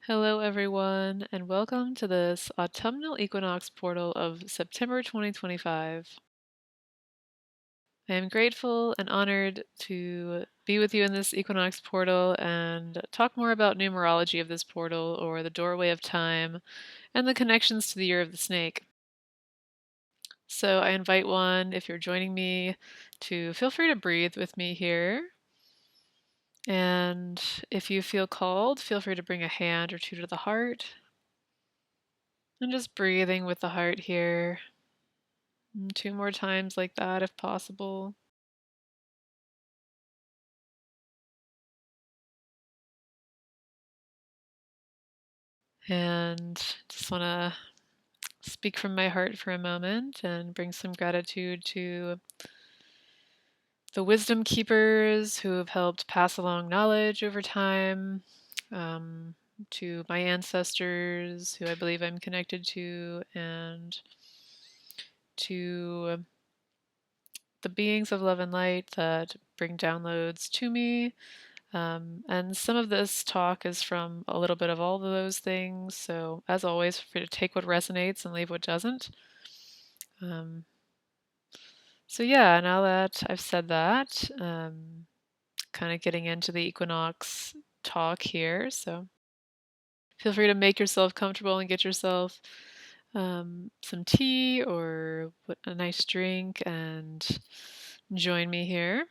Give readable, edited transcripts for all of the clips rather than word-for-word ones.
Hello, everyone, and welcome to this Autumnal Equinox portal of September 2025. I am grateful and honored to be with you in this Equinox portal and talk more about numerology of this portal, or the doorway of time, and the connections to the year of the snake. So I invite one, if you're joining me, to feel free to breathe with me here. And if you feel called, feel free to bring a hand or two to the heart. And just breathing with the heart here. Two more times like that if possible. And just want to speak from my heart for a moment and bring some gratitude to the wisdom keepers who have helped pass along knowledge over time, to my ancestors who I believe I'm connected to, and to the beings of love and light that bring downloads to me. And some of this talk is from a little bit of all of those things. So, as always, feel free to take what resonates and leave what doesn't. Um, so, yeah, now that I've said that, kind of getting into the equinox talk here. So, feel free to make yourself comfortable and get yourself some tea or a nice drink and join me here.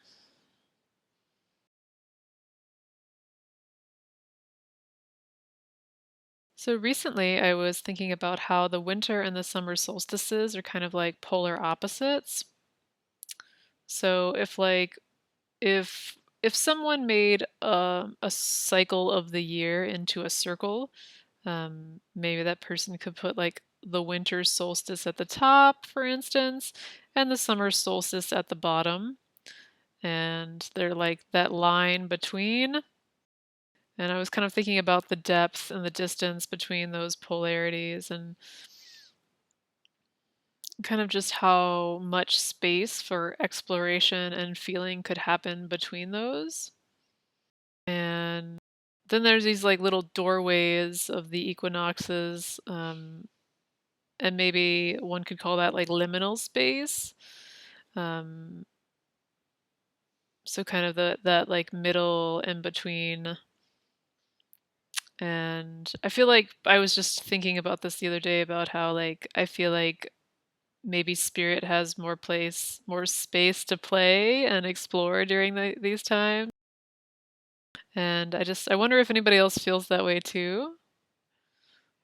So recently I was thinking about how the winter and the summer solstices are kind of like polar opposites. So if someone made a cycle of the year into a circle, maybe that person could put like the winter solstice at the top, for instance, and the summer solstice at the bottom, and they're like that line between. And I was kind of thinking about the depth and the distance between those polarities and kind of just how much space for exploration and feeling could happen between those. And then there's these like little doorways of the equinoxes, and maybe one could call that like liminal space. Um, so kind of that like middle in between. And I feel like I was just thinking about this the other day about how like I feel like maybe spirit has more space to play and explore during these times. And I wonder if anybody else feels that way too.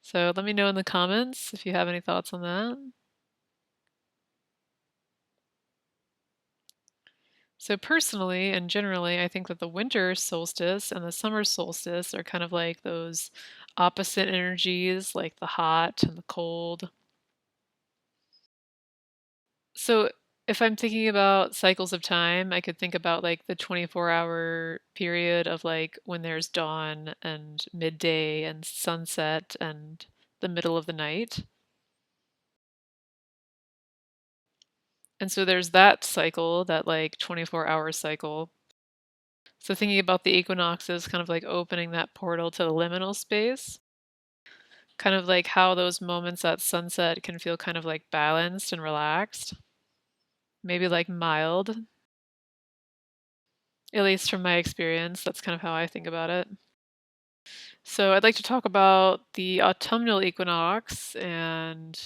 So let me know in the comments if you have any thoughts on that. So personally and generally, I think that the winter solstice and the summer solstice are kind of like those opposite energies, like the hot and the cold. So if I'm thinking about cycles of time, I could think about like the 24-hour period of like when there's dawn and midday and sunset and the middle of the night. And so there's that cycle, that like 24-hour cycle. So thinking about the equinoxes, kind of like opening that portal to the liminal space, kind of like how those moments at sunset can feel kind of like balanced and relaxed, maybe like mild. At least from my experience, that's kind of how I think about it. So I'd like to talk about the autumnal equinox, and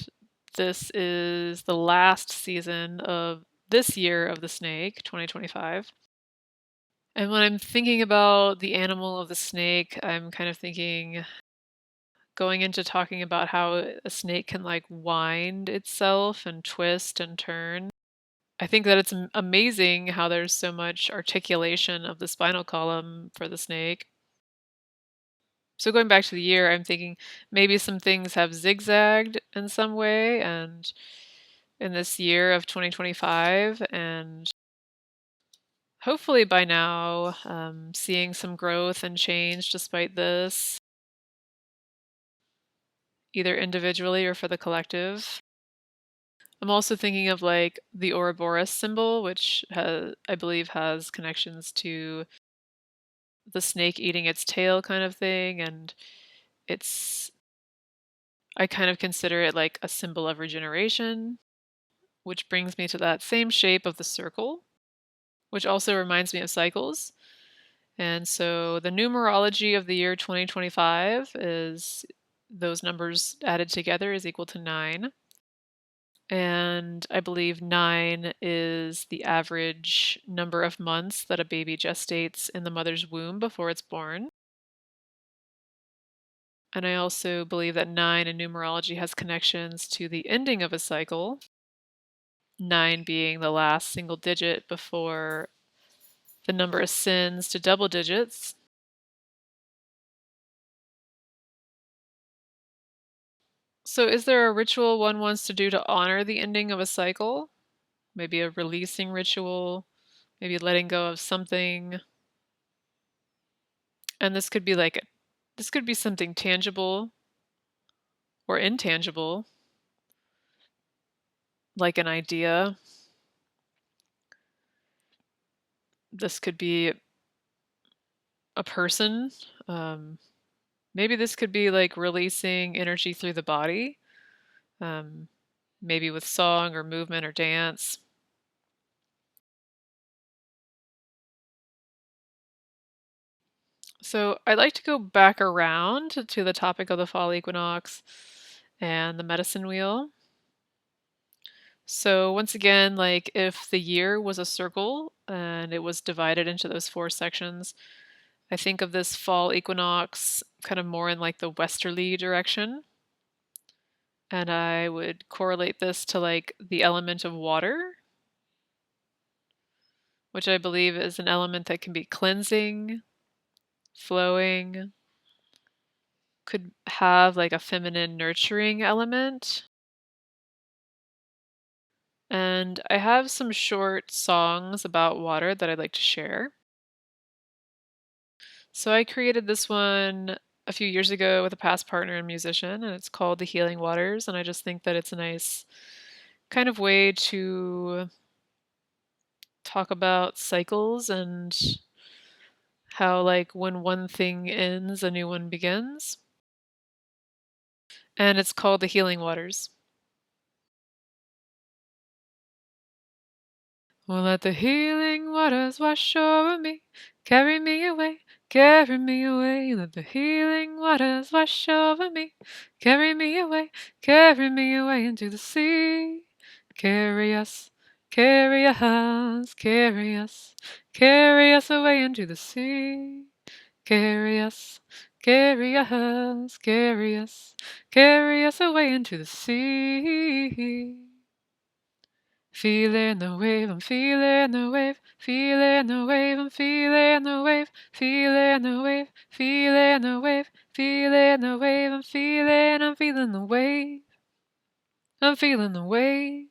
this is the last season of this year of the snake, 2025. And when I'm thinking about the animal of the snake, I'm kind of thinking going into talking about how a snake can like wind itself and twist and turn. I think that it's amazing how there's so much articulation of the spinal column for the snake. So going back to the year, I'm thinking maybe some things have zigzagged in some way, and in this year of 2025, and hopefully by now, seeing some growth and change despite this, either individually or for the collective. I'm also thinking of like the Ouroboros symbol, which I believe has connections to the snake eating its tail kind of thing, and I kind of consider it like a symbol of regeneration, which brings me to that same shape of the circle, which also reminds me of cycles. And so the numerology of the year 2025 is those numbers added together is equal to 9. And I believe 9 is the average number of months that a baby gestates in the mother's womb before it's born. And I also believe that 9 in numerology has connections to the ending of a cycle, 9 being the last single digit before the number ascends to double digits. So, is there a ritual one wants to do to honor the ending of a cycle? Maybe a releasing ritual, maybe letting go of something. And this could be something tangible or intangible, like an idea. This could be a person. Um, Maybe this could be like releasing energy through the body, um, maybe with song or movement or dance. So I'd like to go back around to the topic of the fall equinox and the medicine wheel. So once again, like if the year was a circle and it was divided into those 4 sections, I think of this fall equinox kind of more in like the westerly direction. And I would correlate this to like the element of water, which I believe is an element that can be cleansing, flowing, could have like a feminine nurturing element. And I have some short songs about water that I'd like to share. So I created this one a few years ago with a past partner and musician, and it's called The Healing Waters. And I just think that it's a nice kind of way to talk about cycles and how, like, when one thing ends, a new one begins. And it's called The Healing Waters. Oh, let the healing waters wash over me, carry me away, carry me away. Let the healing waters wash over me, carry me away, carry me away into the sea. Carry us, carry us, carry us away into the sea. Carry us, carry us, carry us away into the sea. Feeling the wave, I'm feeling the wave, feeling the wave, I'm feeling the wave, feeling the wave, feeling the wave, feeling the wave, I'm feeling the wave, I'm feeling the wave,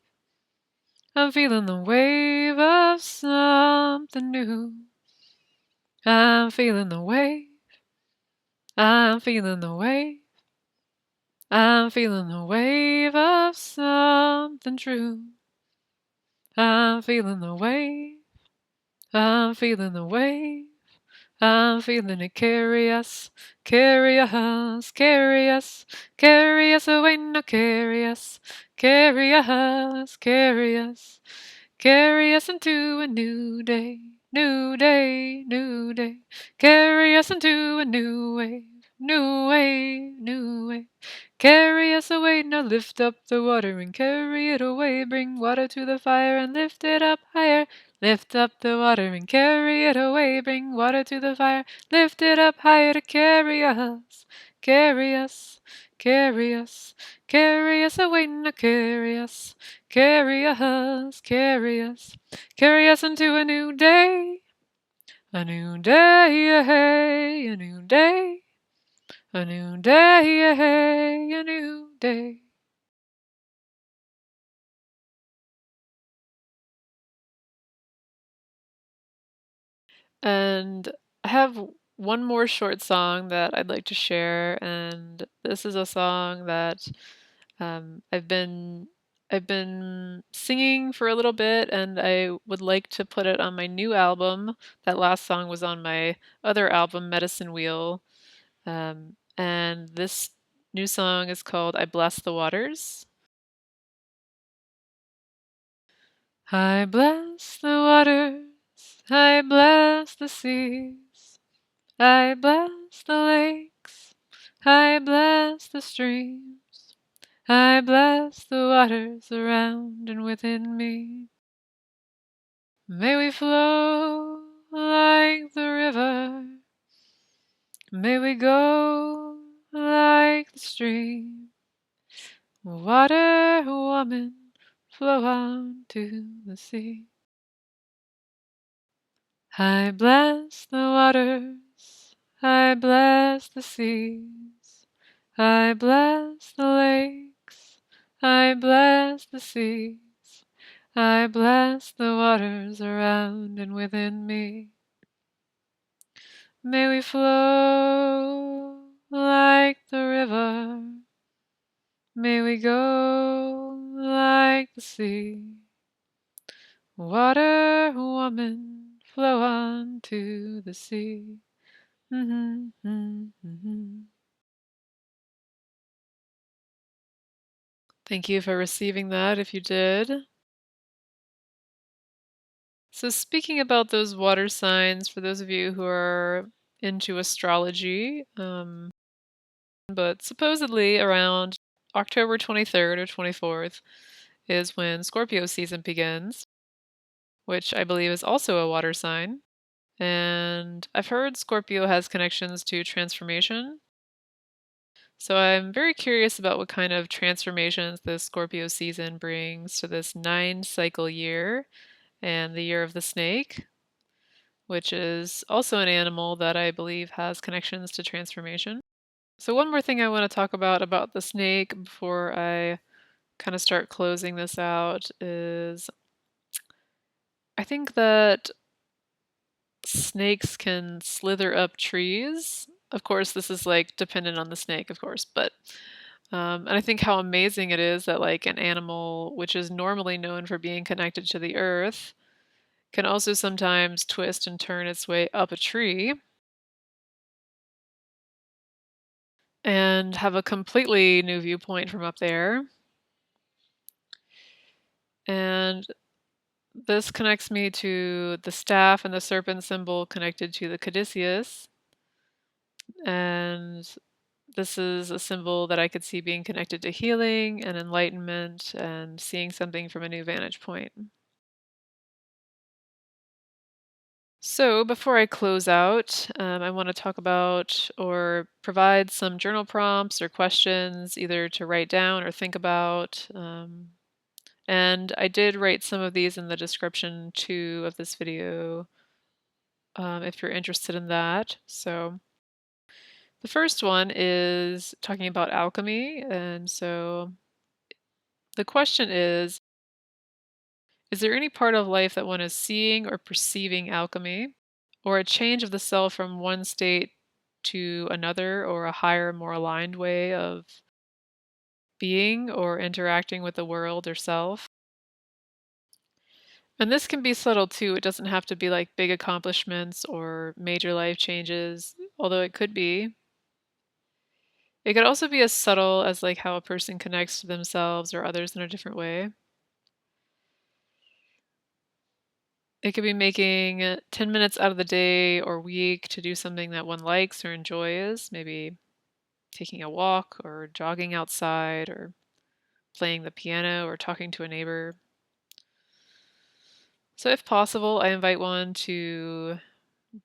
I'm feeling the wave of something new. I'm feeling the wave, I'm feeling the wave, I'm feeling the wave of something true. I'm feeling the wave, I'm feeling the wave, I'm feeling it. Carry us, carry us, carry us, carry us away now. Carry us, carry us, carry us, carry us into a new day, new day, new day. Carry us into a new wave, new wave, new wave. Carry us away now. Lift up the water and carry it away. Bring water to the fire and lift it up higher. Lift up the water and carry it away. Bring water to the fire. Lift it up higher to carry us. Carry us. Carry us. Carry us away now. Carry us. Carry us. Carry us. Carry us into a new day. A new day. A new day. A new day. A new day. And I have one more short song that I'd like to share, and this is a song that I've been singing for a little bit, and I would like to put it on my new album. That last song was on my other album, Medicine Wheel. And this new song is called I Bless the Waters. I bless the waters, I bless the seas, I bless the lakes, I bless the streams, I bless the waters around and within me. May we flow like the river, may we go like the stream. Water, woman, flow on to the sea. I bless the waters, I bless the seas, I bless the lakes, I bless the seas, I bless the waters around and within me. May we flow like the river, may we go like the sea. Water, woman, flow on to the sea. Thank you for receiving that if you did. So, speaking about those water signs, for those of you who are into astrology, but supposedly around October 23rd or 24th is when Scorpio season begins, which I believe is also a water sign. And I've heard Scorpio has connections to transformation. So I'm very curious about what kind of transformations this Scorpio season brings to this 9-cycle year and the year of the snake, which is also an animal that I believe has connections to transformation. So one more thing I want to talk about the snake before I kind of start closing this out is I think that snakes can slither up trees. Of course, this is like dependent on the snake, of course, but and I think how amazing it is that like an animal which is normally known for being connected to the earth can also sometimes twist and turn its way up a tree and have a completely new viewpoint from up there. And this connects me to the staff and the serpent symbol connected to the caduceus. And this is a symbol that I could see being connected to healing and enlightenment and seeing something from a new vantage point. So, before I close out, I want to talk about or provide some journal prompts or questions either to write down or think about. And I did write some of these in the description too of this video if you're interested in that. So, the first one is talking about alchemy. And so, the question is there any part of life that one is seeing or perceiving alchemy, or a change of the self from one state to another, or a higher, more aligned way of being or interacting with the world or self? And this can be subtle too. It doesn't have to be like big accomplishments or major life changes, although it could be. It could also be as subtle as like how a person connects to themselves or others in a different way. It could be making 10 minutes out of the day or week to do something that one likes or enjoys, maybe taking a walk or jogging outside or playing the piano or talking to a neighbor. So, if possible, I invite one to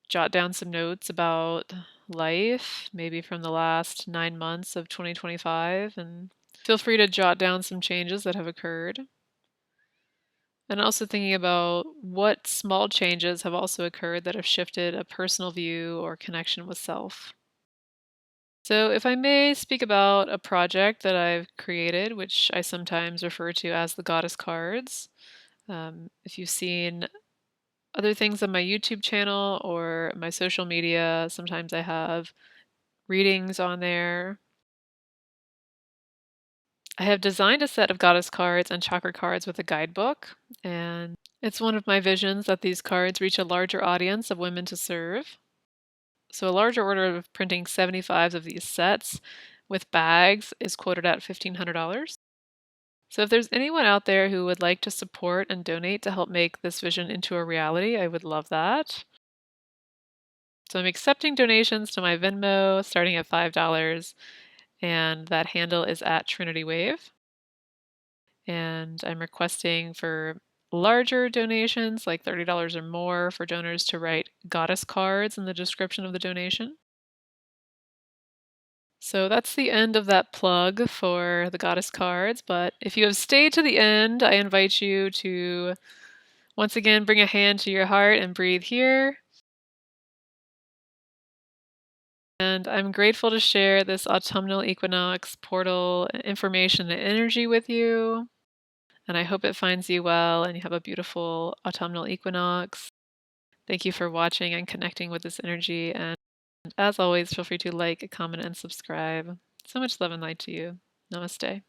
jot down some notes about life, maybe from the last 9 months of 2025, and feel free to jot down some changes that have occurred. And also thinking about what small changes have also occurred that have shifted a personal view or connection with self. So, if I may speak about a project that I've created, which I sometimes refer to as the Goddess Cards. If you've seen other things on my YouTube channel or my social media, sometimes I have readings on there. I have designed a set of Goddess cards and chakra cards with a guidebook, and it's one of my visions that these cards reach a larger audience of women to serve. So a larger order of printing 75 of these sets with bags is quoted at $1,500. So if there's anyone out there who would like to support and donate to help make this vision into a reality, I would love that. So I'm accepting donations to my Venmo starting at $5, and that handle is at Trinity Wave. And I'm requesting for larger donations, like $30 or more, for donors to write goddess cards in the description of the donation. So that's the end of that plug for the goddess cards, but if you have stayed to the end, I invite you to once again bring a hand to your heart and breathe here. And I'm grateful to share this autumnal equinox portal information and energy with you. And I hope it finds you well and you have a beautiful autumnal equinox. Thank you for watching and connecting with this energy. And as always, feel free to like, comment, and subscribe. So much love and light to you. Namaste.